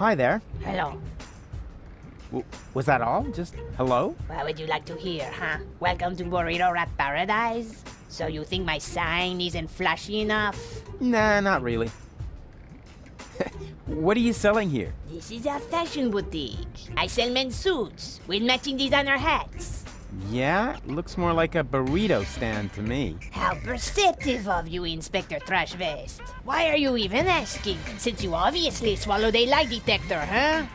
Hi there. Hello. Was that all? Just hello? What would you like to hear, huh? Welcome to Burrito Rat Paradise? So you think my sign isn't flashy enough? Nah, not really. What are you selling here? This is a fashion boutique. I sell men's suits with matching designer hats. Yeah, looks more like a burrito stand to me. How perceptive of you, Inspector Trash Vest. Why are you even asking, since you obviously swallowed a lie detector, huh?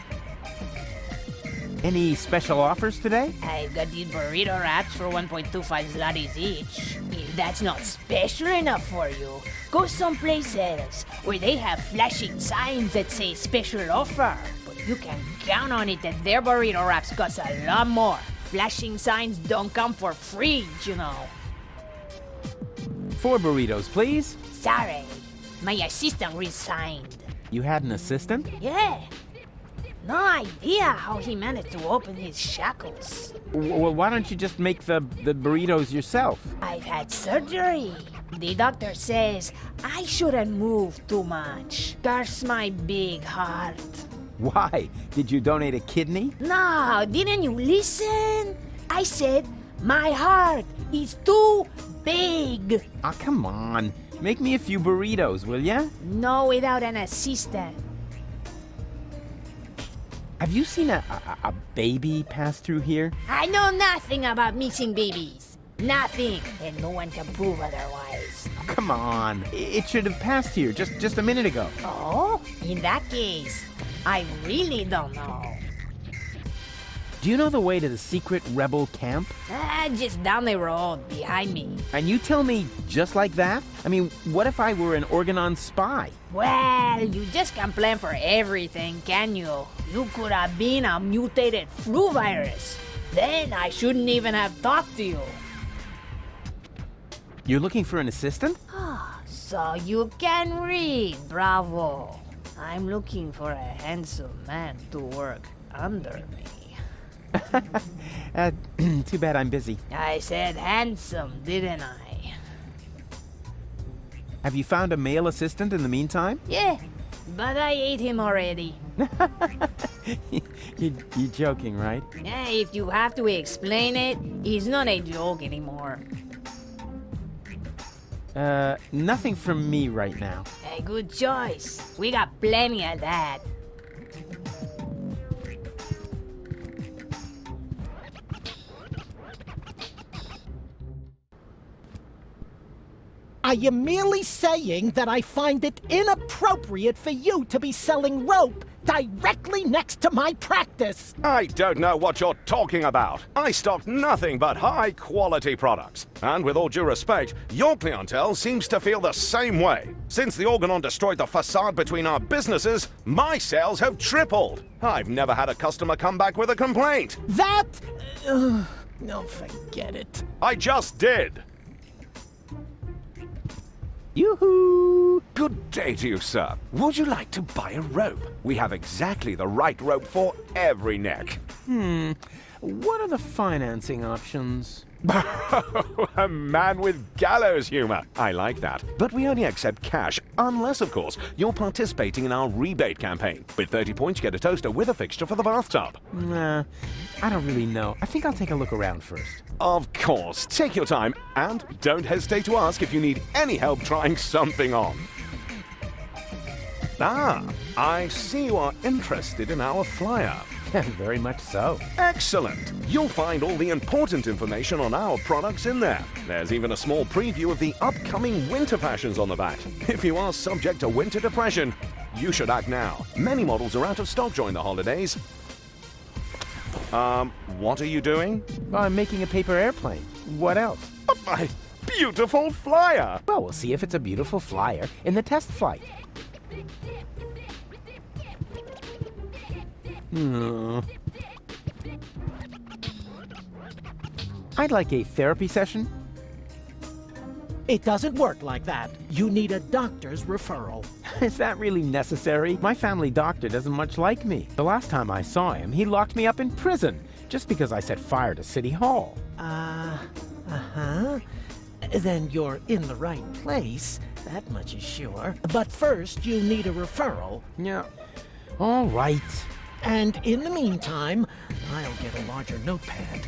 Any special offers today? I've got these burrito wraps for 1.25 zlotys each. If that's not special enough for you, go someplace else where they have flashing signs that say special offer. But you can count on it that their burrito wraps cost a lot more. Flashing signs don't come for free, you know. 4 burritos, please. Sorry, my assistant resigned. You had an assistant? Yeah. No idea how he managed to open his shackles. Well, why don't you just make the burritos yourself? I've had surgery. The doctor says I shouldn't move too much. Curse my big heart. Why? Did you donate a kidney? No, didn't you listen? I said my heart is too big. Ah, come on. Make me a few burritos, will ya? No, without an assistant. Have you seen a baby pass through here? I know nothing about missing babies. Nothing. And no one can prove otherwise. Come on. It should have passed here just a minute ago. Oh? In that case, I really don't know. Do you know the way to the secret rebel camp? Just down the road, behind me. And you tell me just like that? I mean, what if I were an Organon spy? Well, you just can't plan for everything, can you? You could have been a mutated flu virus. Then I shouldn't even have talked to you. You're looking for an assistant? So you can read, bravo. I'm looking for a handsome man to work under me. Too bad I'm busy. I said handsome, didn't I? Have you found a male assistant in the meantime? Yeah, but I ate him already. You're joking, right? Yeah, if you have to explain it, he's not a joke anymore. Nothing from me right now. A good choice. We got plenty of that. I am merely saying that I find it inappropriate for you to be selling rope directly next to my practice. I don't know what you're talking about. I stock nothing but high-quality products. And with all due respect, your clientele seems to feel the same way. Since the Organon destroyed the facade between our businesses, my sales have tripled. I've never had a customer come back with a complaint. That... no, forget it. I just did. Yoo-hoo! Good day to you, sir. Would you like to buy a rope? We have exactly the right rope for every neck. What are the financing options? A man with gallows humor. I like that. But we only accept cash, unless, of course, you're participating in our rebate campaign. With 30 points, you get a toaster with a fixture for the bathtub. Nah, I don't really know. I think I'll take a look around first. Of course. Take your time, and don't hesitate to ask if you need any help trying something on. Ah, I see you are interested in our flyer. Very much so. Excellent! You'll find all the important information on our products in there. There's even a small preview of the upcoming winter fashions on the back. If you are subject to winter depression, you should act now. Many models are out of stock during the holidays. What are you doing? Well, I'm making a paper airplane. What else? My beautiful flyer! Well, we'll see if it's a beautiful flyer in the test flight. I'd like a therapy session. It doesn't work like that. You need a doctor's referral. Is that really necessary? My family doctor doesn't much like me. The last time I saw him, he locked me up in prison just because I set fire to City Hall. Uh-huh. Then you're in the right place. That much is sure. But first, you need a referral. Yeah. All right. And in the meantime, I'll get a larger notepad.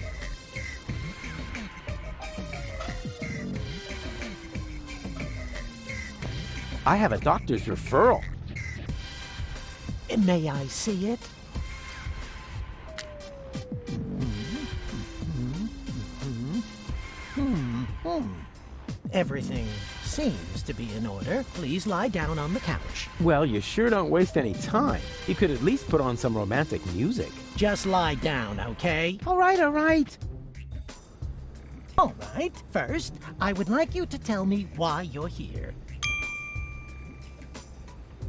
I have a doctor's referral. May I see it? Everything seems to be in order. Please lie down on the couch. Well, you sure don't waste any time. You could at least put on some romantic music. Just lie down, okay? All right, all right. All right. First, I would like you to tell me why you're here.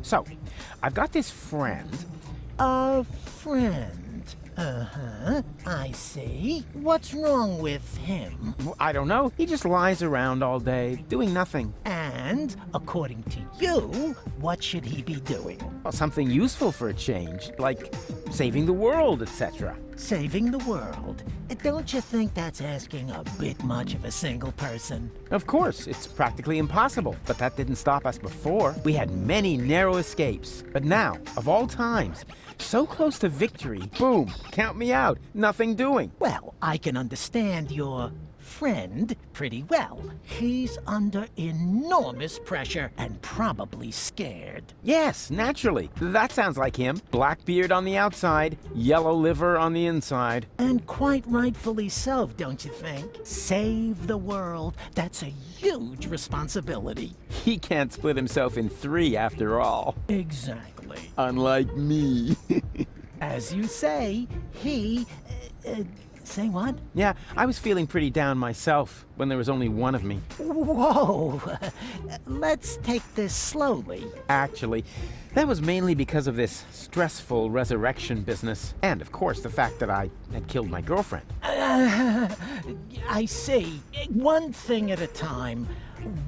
So, I've got this friend. A friend. Uh-huh. I see. What's wrong with him? I don't know. He just lies around all day, doing nothing. And, according to you, what should he be doing? Well, something useful for a change, like saving the world, etc. Saving the world. Don't you think that's asking a bit much of a single person? Of course, it's practically impossible, but that didn't stop us before. We had many narrow escapes. But now, of all times, so close to victory, boom, count me out, nothing doing. Well, I can understand your friend pretty well. He's under enormous pressure and probably scared. Yes, naturally. That sounds like him. Black beard on the outside, yellow liver on the inside. And quite rightfully so, don't you think? Save the world. That's a huge responsibility. He can't split himself in three after all. Exactly. Unlike me. As you say, he... say what? Yeah, I was feeling pretty down myself when there was only one of me. Whoa! Let's take this slowly. Actually, that was mainly because of this stressful resurrection business. And, of course, the fact that I had killed my girlfriend. I see. One thing at a time.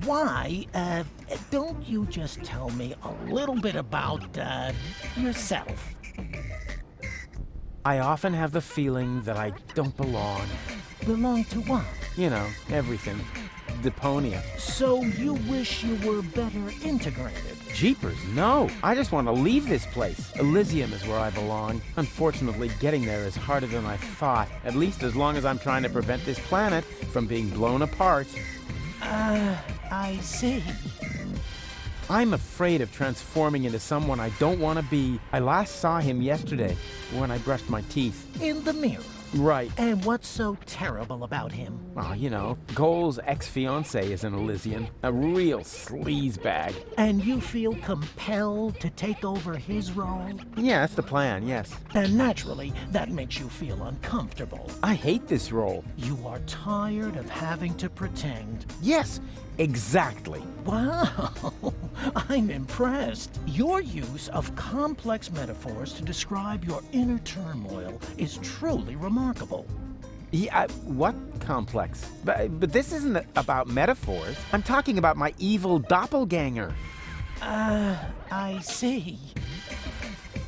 Why, don't you just tell me a little bit about, yourself? I often have the feeling that I don't belong. Belong to what? You know, everything. Deponia. So you wish you were better integrated? Jeepers, no. I just want to leave this place. Elysium is where I belong. Unfortunately, getting there is harder than I thought. At least as long as I'm trying to prevent this planet from being blown apart. I see. I'm afraid of transforming into someone I don't want to be. I last saw him yesterday when I brushed my teeth. In the mirror. Right. And what's so terrible about him? Oh, you know, Goal's ex-fiancée is an Elysian. A real sleazebag. And you feel compelled to take over his role? Yeah, that's the plan, yes. And naturally, that makes you feel uncomfortable. I hate this role. You are tired of having to pretend. Yes, exactly. Wow, I'm impressed. Your use of complex metaphors to describe your inner turmoil is truly remarkable. Yeah, what complex? But this isn't about metaphors. I'm talking about my evil doppelganger. I see.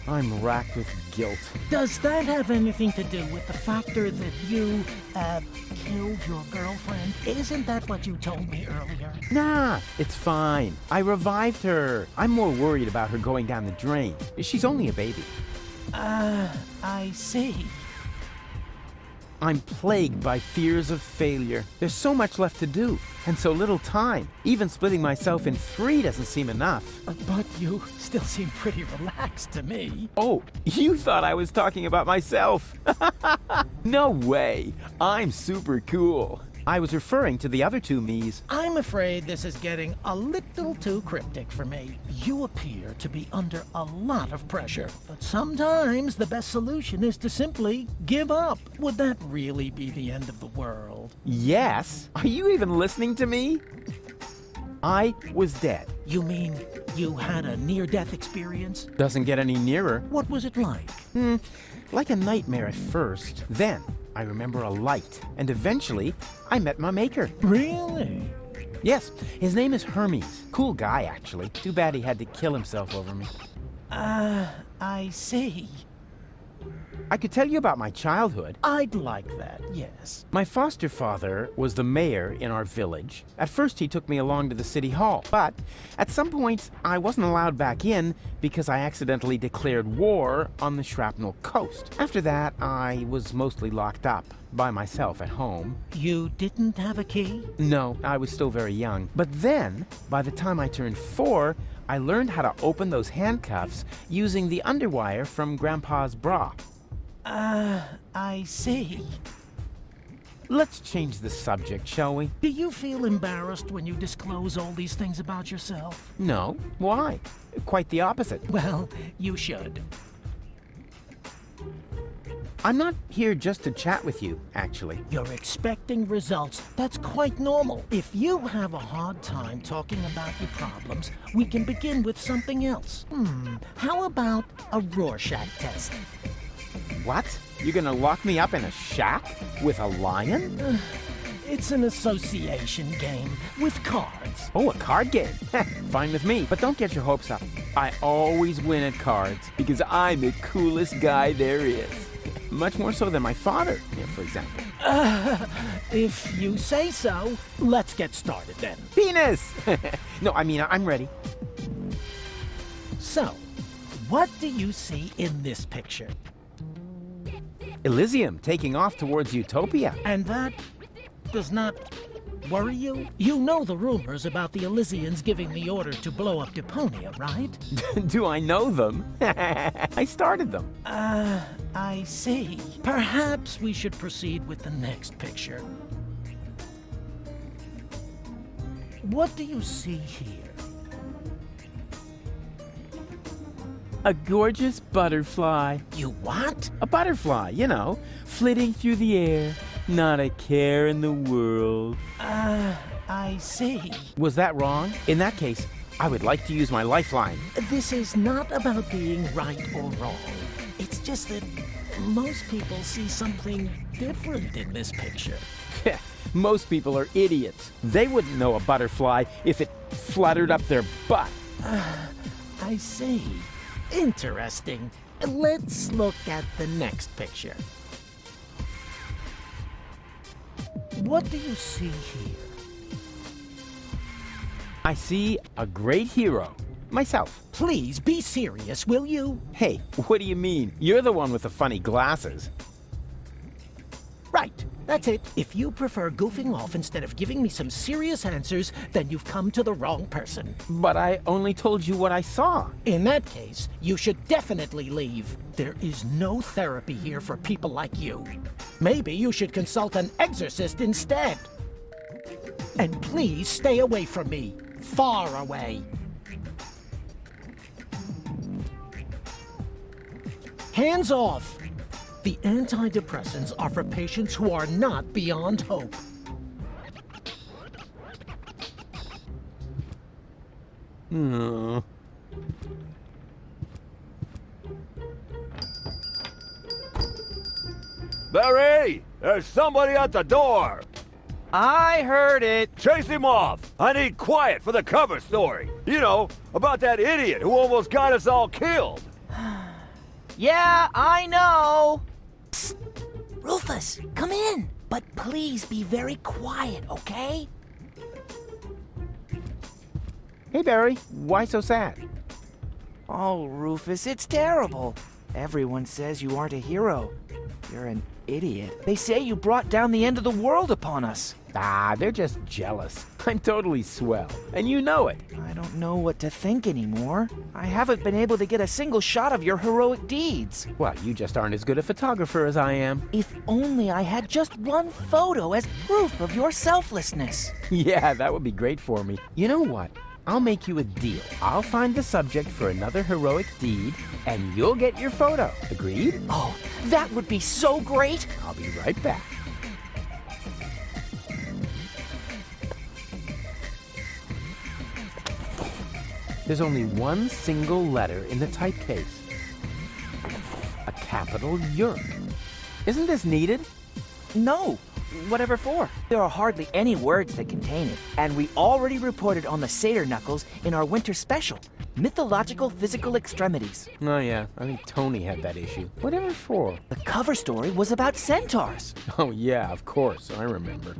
I'm racked with guilt. Does that have anything to do with the factor that you, killed your girlfriend? Isn't that what you told me earlier? Nah, it's fine. I revived her. I'm more worried about her going down the drain. She's only a baby. I see. I'm plagued by fears of failure. There's so much left to do, and so little time. Even splitting myself in three doesn't seem enough. But you still seem pretty relaxed to me. Oh, you thought I was talking about myself? No way. I'm super cool. I was referring to the other two me's. I'm afraid this is getting a little too cryptic for me. You appear to be under a lot of pressure, but sometimes the best solution is to simply give up. Would that really be the end of the world? Yes. Are you even listening to me? I was dead. You mean you had a near-death experience? Doesn't get any nearer. What was it like? Like a nightmare at first. Then, I remember a light, and eventually, I met my maker. Really? Yes, his name is Hermes. Cool guy, actually. Too bad he had to kill himself over me. I see. I could tell you about my childhood. I'd like that, yes. My foster father was the mayor in our village. At first, he took me along to the city hall, but at some points, I wasn't allowed back in because I accidentally declared war on the Shrapnel Coast. After that, I was mostly locked up by myself at home. You didn't have a key? No, I was still very young. But then, by the time I turned 4, I learned how to open those handcuffs using the underwire from Grandpa's bra. I see. Let's change the subject, shall we? Do you feel embarrassed when you disclose all these things about yourself? No. Why? Quite the opposite. Well, you should. I'm not here just to chat with you, actually. You're expecting results. That's quite normal. If you have a hard time talking about your problems, we can begin with something else. How about a Rorschach test? What? You're gonna lock me up in a shack with a lion? It's an association game with cards. Oh, a card game. Fine with me, but don't get your hopes up. I always win at cards because I'm the coolest guy there is. Much more so than my father, for example. If you say so, let's get started then. Penis! No, I mean, I'm ready. So, what do you see in this picture? Elysium taking off towards Utopia. And that does not worry you? You know the rumors about the Elysians giving the order to blow up Deponia, right? Do I know them? I started them. I see. Perhaps we should proceed with the next picture. What do you see here? A gorgeous butterfly. You what? A butterfly, you know, flitting through the air, not a care in the world. I see. Was that wrong? In that case, I would like to use my lifeline. This is not about being right or wrong. It's just that most people see something different in this picture. Most people are idiots. They wouldn't know a butterfly if it fluttered up their butt. I see. Interesting. Let's look at the next picture. What do you see here? I see a great hero. Myself. Please be serious, will you? Hey, what do you mean? You're the one with the funny glasses. Right, that's it. If you prefer goofing off instead of giving me some serious answers, then you've come to the wrong person. But I only told you what I saw. In that case, you should definitely leave. There is no therapy here for people like you. Maybe you should consult an exorcist instead. And please stay away from me. Far away. Hands off! The antidepressants are for patients who are not beyond hope. Barry! There's somebody at the door! I heard it. Chase him off! I need quiet for the cover story. You know, about that idiot who almost got us all killed. Yeah, I know. Rufus, come in. But please be very quiet, okay? Hey, Barry, why so sad? Oh, Rufus, it's terrible. Everyone says you aren't a hero. You're an idiot. They say you brought down the end of the world upon us. Ah, they're just jealous. I'm totally swell, and you know it. I don't know what to think anymore. I haven't been able to get a single shot of your heroic deeds. Well, you just aren't as good a photographer as I am. If only I had just one photo as proof of your selflessness. Yeah, that would be great for me. You know what? I'll make you a deal. I'll find the subject for another heroic deed, and you'll get your photo. Agreed? Oh, that would be so great. I'll be right back. There's only one single letter in the typecase. A capital Yerk. Isn't this needed? No. Whatever for? There are hardly any words that contain it, and we already reported on the satyr knuckles in our winter special. Mythological physical extremities. Oh yeah, I think Tony had that issue. Whatever for? The cover story was about centaurs. Oh yeah, of course, I remember.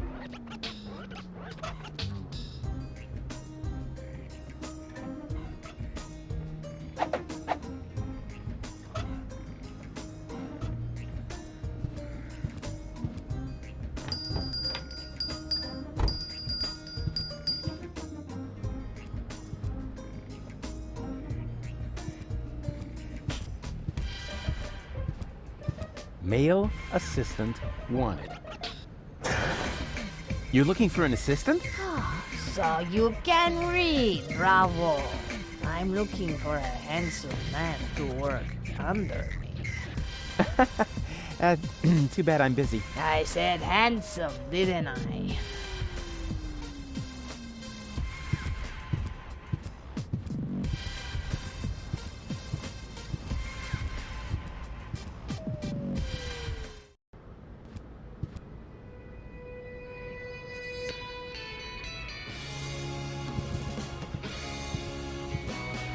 Male assistant wanted. You're looking for an assistant? So you can read, bravo. I'm looking for a handsome man to work under me. Too bad I'm busy. I said handsome, didn't I?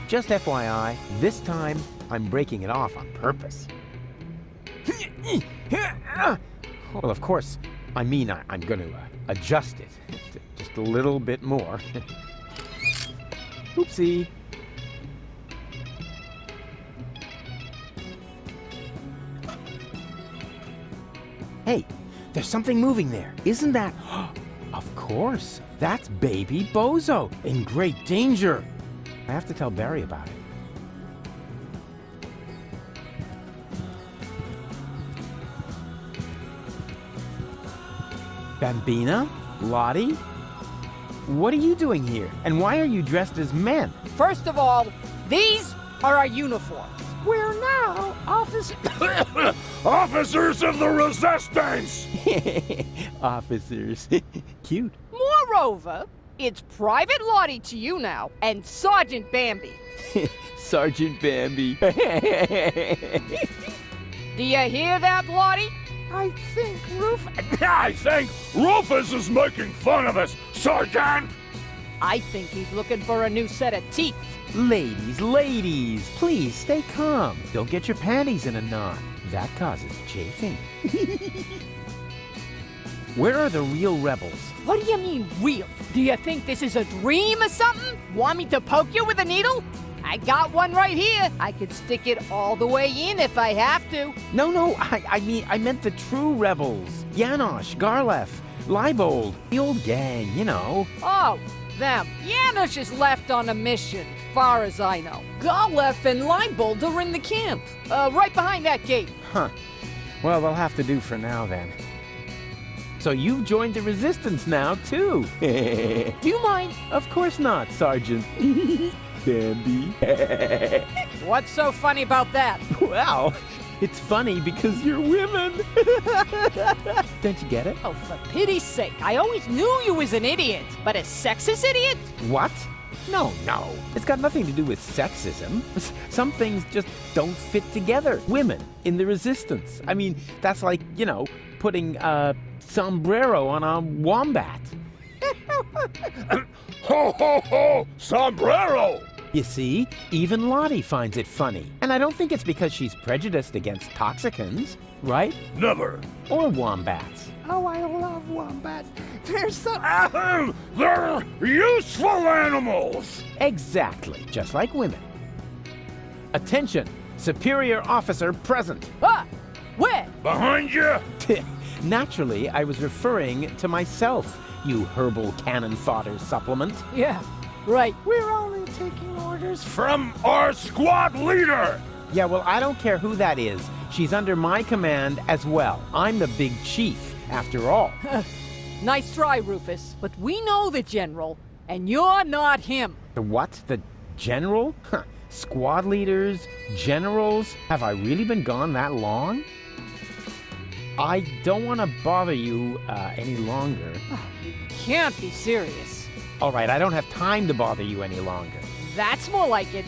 Just FYI, this time I'm breaking it off on purpose. Well, of course, I mean I'm going to adjust it just a little bit more. Oopsie. Hey, there's something moving there. Isn't that... Of course, that's baby Bozo in great danger. I have to tell Barry about it. Bambina? Lottie? What are you doing here? And why are you dressed as men? First of all, these are our uniforms. We're now Officers of the Resistance! Officers. Cute. Moreover, it's Private Lottie to you now, and Sergeant Bambi. Sergeant Bambi. Do you hear that, Lottie? I think Rufus is making fun of us, Sergeant! I think he's looking for a new set of teeth. Ladies, please stay calm. Don't get your panties in a knot. That causes chafing. Where are the real rebels? What do you mean, real? Do you think this is a dream or something? Want me to poke you with a needle? I got one right here. I could stick it all the way in if I have to. No, I meant the true rebels. Janosch, Garlef, Leibold, the old gang, you know. Oh, them. Janusz is left on a mission, far as I know. Garlef and Leibold are in the camp. Right behind that gate. Huh. Well, they'll have to do for now, then. So you've joined the Resistance now, too. Do you mind? Of course not, Sergeant. Bambi. What's so funny about that? Well, it's funny because you're women. Don't you get it? Oh, for pity's sake, I always knew you was an idiot. But a sexist idiot? What? No. It's got nothing to do with sexism. Some things just don't fit together. Women in the Resistance. I mean, that's like, putting a sombrero on a wombat. Ho, ho, ho! Sombrero! You see, even Lottie finds it funny. And I don't think it's because she's prejudiced against toxicants, right? Never. Or wombats. Oh, I love wombats. They're so... Ahem! They're useful animals! Exactly, just like women. Attention, superior officer present. Ah! Where? Behind you! Naturally, I was referring to myself, you herbal cannon fodder supplement. Yeah, right. We're only taking orders From our squad leader! Yeah, well, I don't care who that is. She's under my command as well. I'm the big chief, after all. Nice try, Rufus. But we know the general, and you're not him. The what? The general? Huh. Squad leaders? Generals? Have I really been gone that long? I don't want to bother you any longer. Can't be serious. All right, I don't have time to bother you any longer. That's more like it.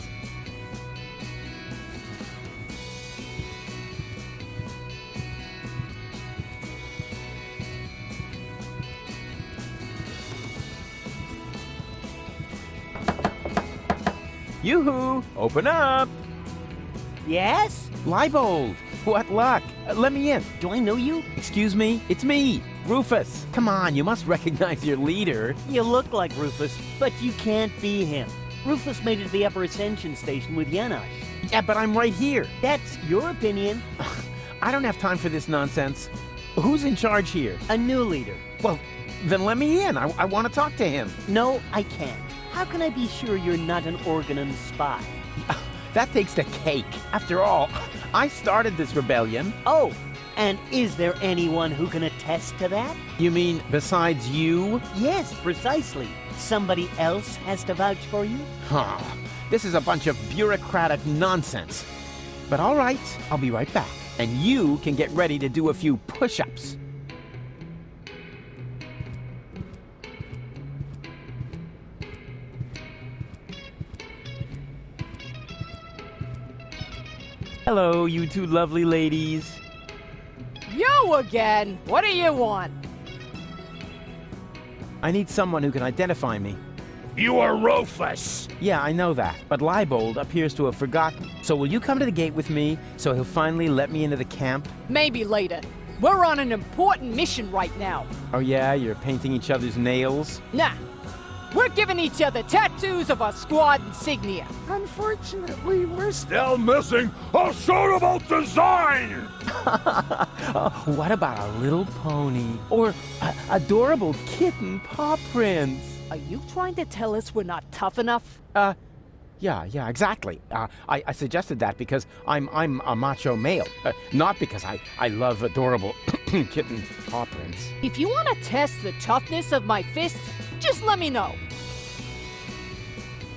Yoo-hoo! Open up! Yes? Leibold! What luck! Let me in. Do I know you? Excuse me? It's me, Rufus. Come on, you must recognize your leader. You look like Rufus, but you can't be him. Rufus made it to the upper ascension station with Janosch. Yeah, but I'm right here. That's your opinion. I don't have time for this nonsense. Who's in charge here? A new leader. Well, then let me in. I want to talk to him. No, I can't. How can I be sure you're not an Organon spy? That takes the cake. After all, I started this rebellion. Oh, and is there anyone who can attest to that? You mean besides you? Yes, precisely. Somebody else has to vouch for you? Huh. This is a bunch of bureaucratic nonsense. But all right, I'll be right back. And you can get ready to do a few push-ups. Hello, you two lovely ladies. You again? What do you want? I need someone who can identify me. You are Rufus. Yeah, I know that, but Leibold appears to have forgotten. So will you come to the gate with me so he'll finally let me into the camp? Maybe later. We're on an important mission right now. Oh yeah, you're painting each other's nails? Nah. We're giving each other tattoos of our squad insignia. Unfortunately, we're still missing a suitable design. What about a little pony? Or adorable kitten paw prints? Are you trying to tell us we're not tough enough? Yeah, exactly. I suggested that because I'm a macho male, not because I love adorable kitten paw prints. If you want to test the toughness of my fists, just let me know.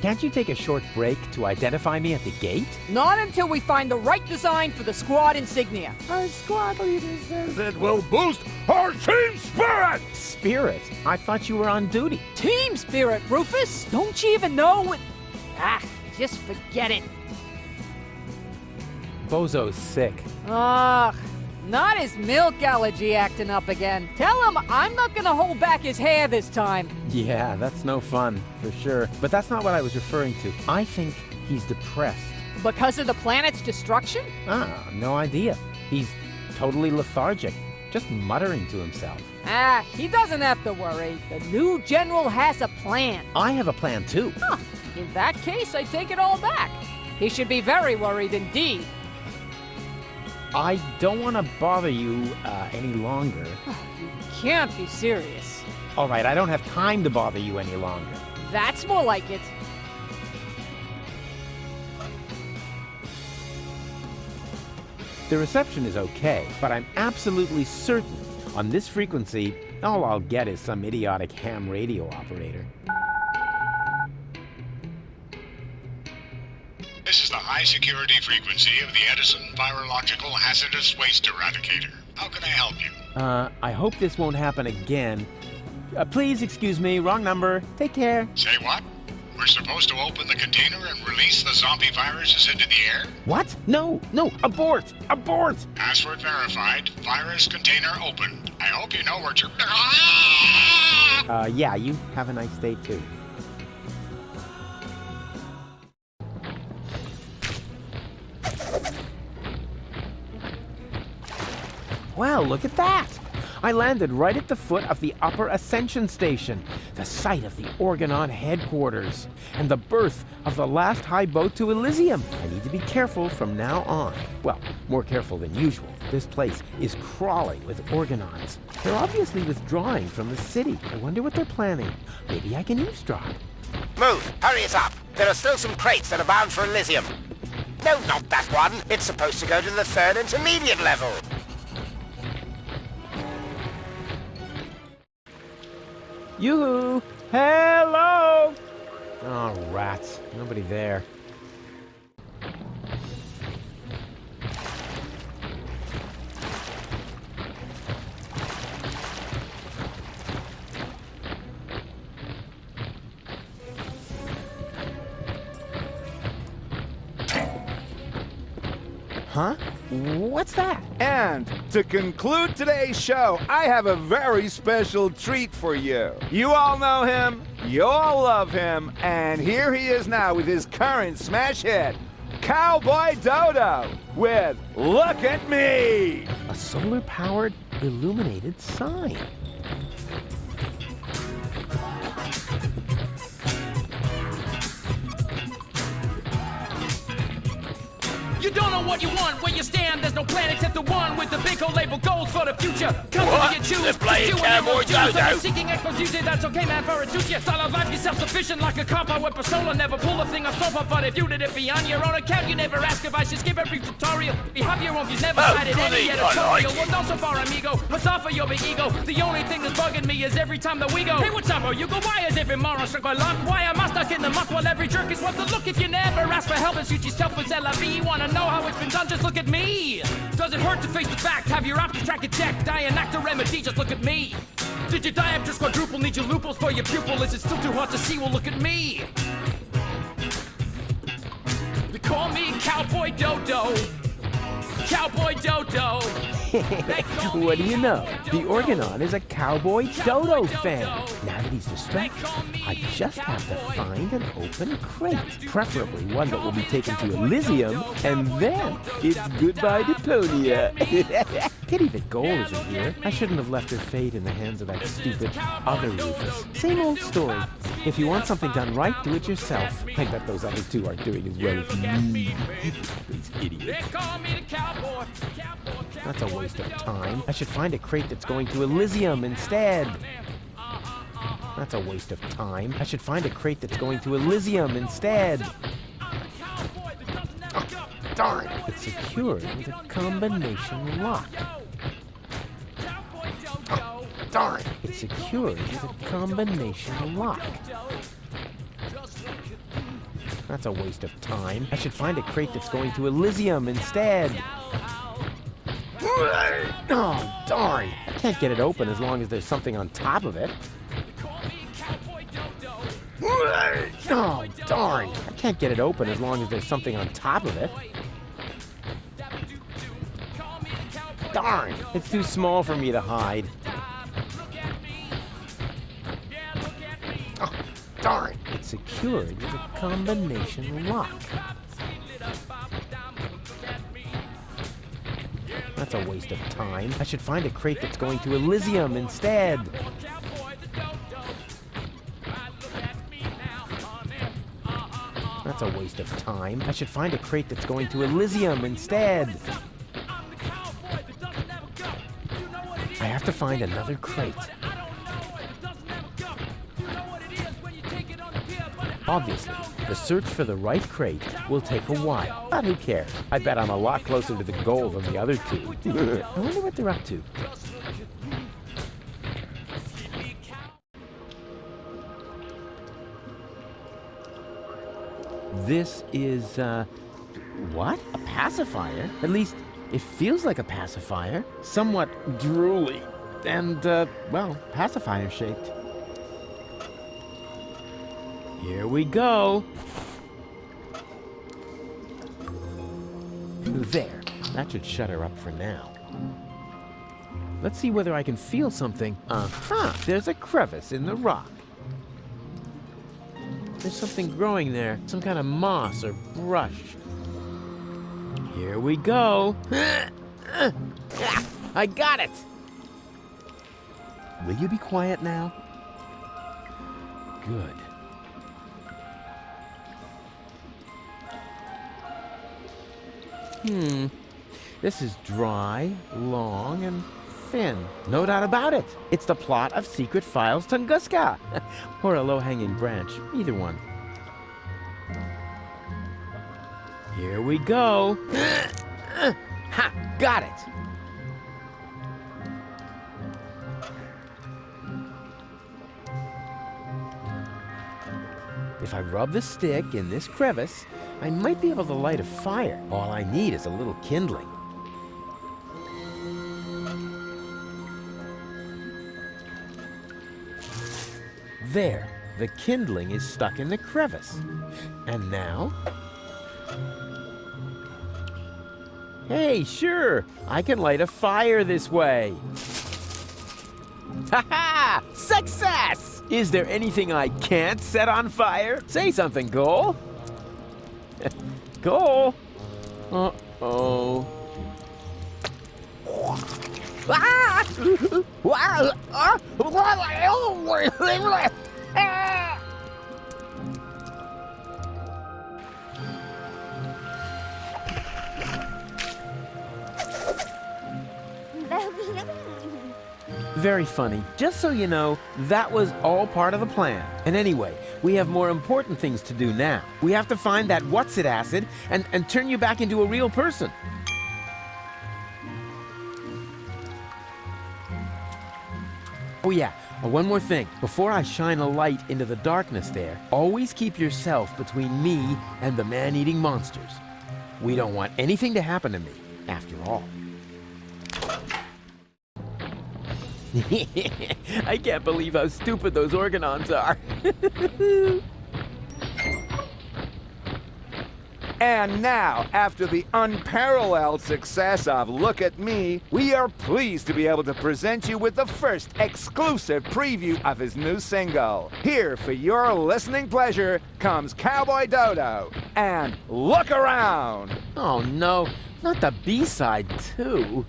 Can't you take a short break to identify me at the gate? Not until we find the right design for the squad insignia. Our squad leader says it will boost our team spirit. Spirit? I thought you were on duty. Team spirit, Rufus! Don't you even know what... just forget it. Bozo's sick. Ugh, not his milk allergy acting up again. Tell him I'm not gonna hold back his hair this time. Yeah, that's no fun, for sure. But that's not what I was referring to. I think he's depressed. Because of the planet's destruction? No idea. He's totally lethargic, just muttering to himself. He doesn't have to worry. The new general has a plan. I have a plan too. Huh. In that case, I take it all back. He should be very worried indeed. I don't want to bother you any longer. You can't be serious. All right, I don't have time to bother you any longer. That's more like it. The reception is okay, but I'm absolutely certain on this frequency, all I'll get is some idiotic ham radio operator. This is the high-security frequency of the Edison Virological Hazardous Waste Eradicator. How can I help you? I hope this won't happen again. Please excuse me, wrong number. Take care. Say what? We're supposed to open the container and release the zombie viruses into the air? What? No, abort! Abort! Password verified. Virus container opened. I hope you know where to... Yeah, you have a nice day too. Well, look at that! I landed right at the foot of the upper ascension station, the site of the Organon headquarters, and the berth of the last high boat to Elysium. I need to be careful from now on. Well, more careful than usual. This place is crawling with Organons. They're obviously withdrawing from the city. I wonder what they're planning. Maybe I can eavesdrop. Move! Hurry it up! There are still some crates that are bound for Elysium. No, not that one. It's supposed to go to the third intermediate level. Yoo-hoo! Hello! Oh, rats. Nobody there. Huh? What's that? And to conclude today's show, I have a very special treat for you. You all know him, you all love him, and here he is now with his current smash hit, Cowboy Dodo, with Look at Me! A solar-powered, illuminated sign. You don't know what you want, where you stand, there's no plan except the one with the big old label goals for the future. Come What? you choose, They're playing you Cowboy Dodo. Seeking exposition, that's okay, man, for it suits you. Style of life, you're self-sufficient like a cop. I with persona, never pull a thing off sofa, but if you did it beyond your own account, you never ask if I should skip every tutorial. You have your own views, never cited any editorial. Well, not so far, amigo. What's off of your big ego? The only thing that's bugging me is every time that we go. Hey, what's up, bro? You go, why is every moron struck by luck? Why am I stuck in the muck while every jerk is what the look? If you never ask for help and shoot yourself with LV, you wanna know how it's been done? Just look at me. Does it hurt to face the fact? Have your options track and check. Die and act a remedy, just look at me. Did your diopter quadruple? Need your loopholes for your pupil? Is it still too hard to see? Well, look at me. They call me Cowboy Dodo. Cowboy Dodo. What do you know? The Organon is a Cowboy Dodo fan. Now that he's distracted, I just have to find and open a crate. Preferably one that will be taken to Elysium, and then it's goodbye Deponia. Pity that Goal isn't here. I shouldn't have left her fate in the hands of that stupid other Rufus. Same old story. If you want something done right, do it yourself. I bet those other two aren't doing as well as me. These idiots. That's a waste of time. I should find a crate that's going to Elysium instead. That's a waste of time. I should find a crate that's going to Elysium instead. Oh, darn! It's secured with a combination lock. Oh, darn! It's secured with a combination lock. That's a waste of time. I should find a crate that's going to Elysium instead. Oh, darn! I can't get it open as long as there's something on top of it. Oh, darn! I can't get it open as long as there's something on top of it. Darn! It's too small for me to hide. Oh, darn! It's secured with a combination lock. That's a waste of time. I should find a crate that's going to Elysium instead. That's a waste of time. I should find a crate that's going to Elysium instead. I have to find another crate. Obviously, the search for the right crate will take a while. But who cares? I bet I'm a lot closer to the goal than the other two. I wonder what they're up to. This is, what? A pacifier? At least, it feels like a pacifier. Somewhat drooly. And, well, pacifier-shaped. Here we go. There. That should shut her up for now. Let's see whether I can feel something. Aha! There's a crevice in the rock. There's something growing there. Some kind of moss or brush. Here we go. I got it! Will you be quiet now? Good. This is dry, long, and thin. No doubt about it. It's the plot of Secret Files Tunguska. Or a low-hanging branch. Either one. Here we go. Ha! Got it! If I rub the stick in this crevice, I might be able to light a fire. All I need is a little kindling. There, the kindling is stuck in the crevice. And now? Hey, sure. I can light a fire this way. Ha-ha! Success! Is there anything I can't set on fire? Say something, Goal. Goal? Uh-oh. Ah! Very funny. Just so you know, that was all part of the plan. And anyway, we have more important things to do now. We have to find that what's-it acid and turn you back into a real person. Oh yeah, one more thing. Before I shine a light into the darkness there, always keep yourself between me and the man-eating monsters. We don't want anything to happen to me, after all. I can't believe how stupid those organons are. And now, after the unparalleled success of Look at Me, we are pleased to be able to present you with the first exclusive preview of his new single. Here, for your listening pleasure, comes Cowboy Dodo and Look Around. Oh no, not the B-side too.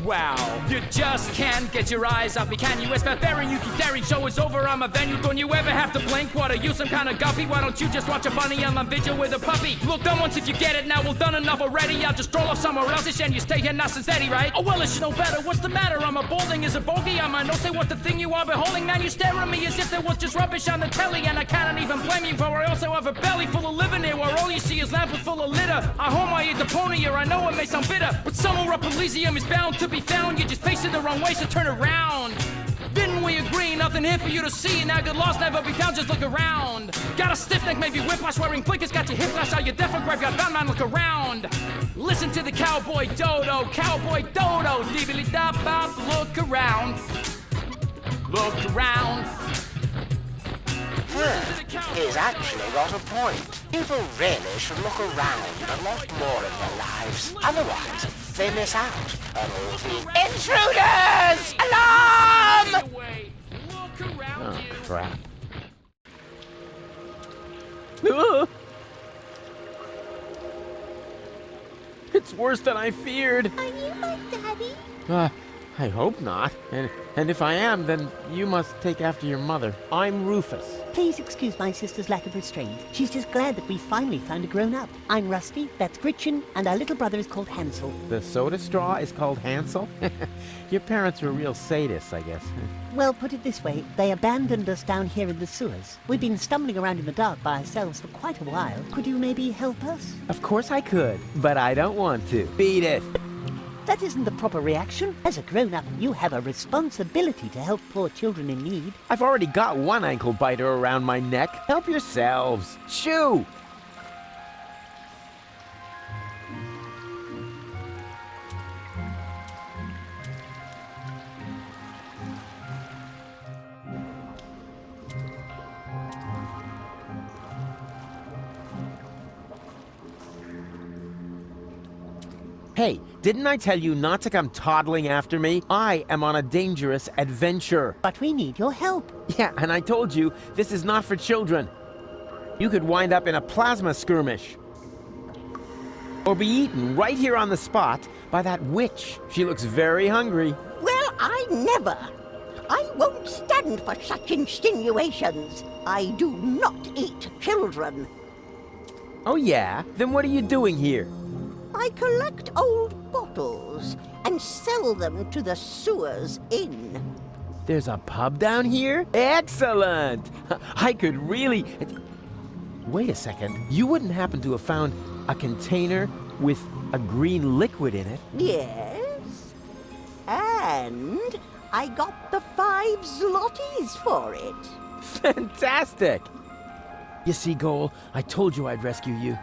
Wow, you just can't get your eyes off me, can you? It's barbarian, you keep daring, show is over, I'm a venue. Don't you ever have to blink? What, are you some kind of guppy? Why don't you just watch a bunny on my vigil with a puppy? Look, done once if you get it, now well done enough already. I'll just stroll off somewhere else and you stay here nice and steady, right? Oh well, it's no better, what's the matter? I'm a balding, is a bogey, I might not say what the thing you are beholding. Man, you stare at me as if there was just rubbish on the telly. And I cannot even blame you, for I also have a belly full of living here, where all you see is lamps full of litter. I home I eat Deponia, I know it may sound bitter, but somewhere up Elysium is bound to be found. You just face it the wrong way, so turn around. Didn't we agree? Nothing here for you to see. Now good loss never be found, just look around. Got a stiff neck, maybe whiplash, wearing blinkers, got your hip flash, are you deaf or graveyard bound, man, look around. Listen to the Cowboy Dodo, dibbly-da-bop, look around. Look around. He's actually got a point. People really should look around a lot more in their lives. Otherwise, they miss out on all the intruders! Alarm! Oh, crap. It's worse than I feared. Are you my daddy? I hope not. And if I am, then you must take after your mother. I'm Rufus. Please excuse my sister's lack of restraint. She's just glad that we finally found a grown-up. I'm Rusty, that's Gretchen, and our little brother is called Hansel. The soda straw is called Hansel? Your parents were real sadists, I guess. Well, put it this way, they abandoned us down here in the sewers. We've been stumbling around in the dark by ourselves for quite a while. Could you maybe help us? Of course I could, but I don't want to. Beat it. That isn't the proper reaction. As a grown-up, you have a responsibility to help poor children in need. I've already got one ankle biter around my neck. Help yourselves. Shoo! Hey, didn't I tell you not to come toddling after me? I am on a dangerous adventure. But we need your help. Yeah, and I told you, this is not for children. You could wind up in a plasma skirmish. Or be eaten right here on the spot by that witch. She looks very hungry. Well, I never. I won't stand for such insinuations. I do not eat children. Oh yeah? Then what are you doing here? I collect old bottles and sell them to the sewers inn. There's a pub down here? Excellent! I could really... Wait a second. You wouldn't happen to have found a container with a green liquid in it? Yes. And I got the 5 zlotys for it. Fantastic! You see, Goal, I told you I'd rescue you.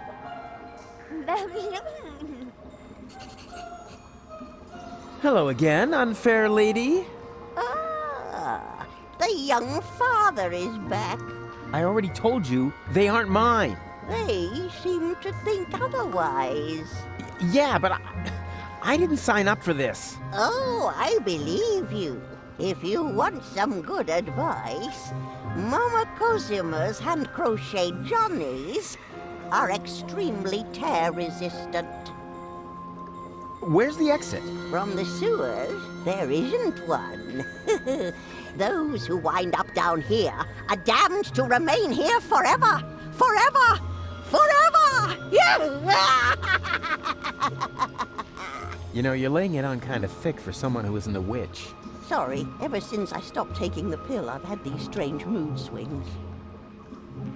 Hello again, unfair lady. Ah, they young father is back. I already told you, they aren't mine. They seem to think otherwise. Yeah, but I didn't sign up for this. Oh, I believe you. If you want some good advice, Mama Cosima's hand-crocheted Johnnies are extremely tear-resistant. Where's the exit? From the sewers, there isn't one. Those who wind up down here are damned to remain here forever! Forever! Forever! You know, you're laying it on kind of thick for someone who isn't a witch. Sorry, ever since I stopped taking the pill, I've had these strange mood swings.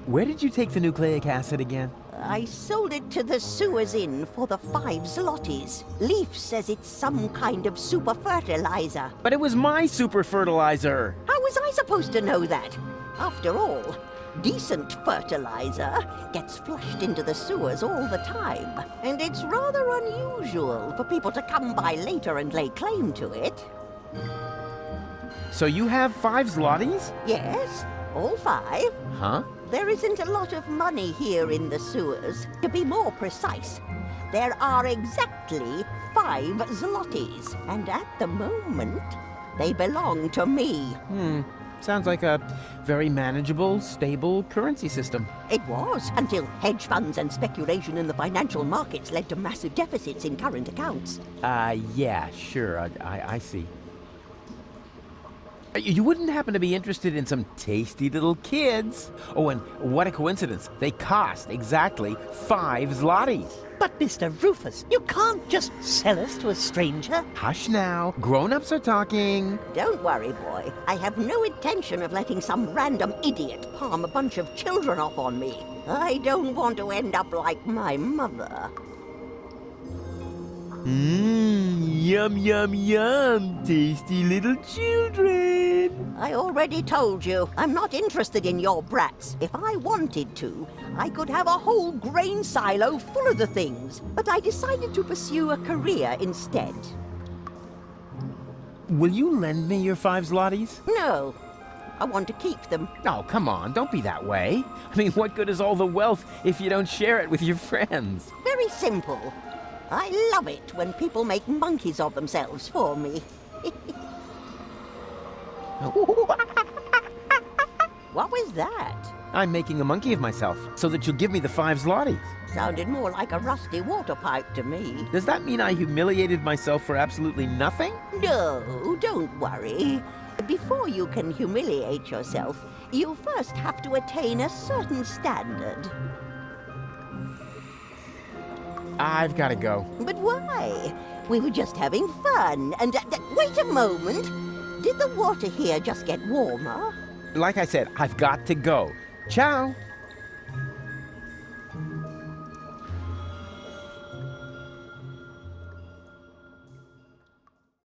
Where did you take the nucleic acid again? I sold it to the sewers inn for the 5 zlotys. Leaf says it's some kind of super fertilizer. But it was my super fertilizer! How was I supposed to know that? After all, decent fertilizer gets flushed into the sewers all the time. And it's rather unusual for people to come by later and lay claim to it. So you have 5 zlotys? Yes, all 5. Huh? There isn't a lot of money here in the sewers. To be more precise, there are exactly 5 zlotys. And at the moment, they belong to me. Sounds like a very manageable, stable currency system. It was, until hedge funds and speculation in the financial markets led to massive deficits in current accounts. Yeah, sure, I see. You wouldn't happen to be interested in some tasty little kids? Oh, and what a coincidence. They cost exactly 5 zlotys. But Mr. Rufus, you can't just sell us to a stranger. Hush now. Grown-ups are talking. Don't worry, boy. I have no intention of letting some random idiot palm a bunch of children off on me. I don't want to end up like my mother. Yum, yum, yum. Tasty little children. I already told you, I'm not interested in your brats. If I wanted to, I could have a whole grain silo full of the things. But I decided to pursue a career instead. Will you lend me your 5 zlotys? No, I want to keep them. Oh, come on, don't be that way. I mean, what good is all the wealth if you don't share it with your friends? Very simple. I love it when people make monkeys of themselves for me. What was that? I'm making a monkey of myself so that you'll give me the 5 zlotys. Sounded more like a rusty water pipe to me. Does that mean I humiliated myself for absolutely nothing? No, don't worry. Before you can humiliate yourself, you first have to attain a certain standard. I've got to go. But why? We were just having fun, and wait a moment. Did the water here just get warmer? Like I said, I've got to go. Ciao.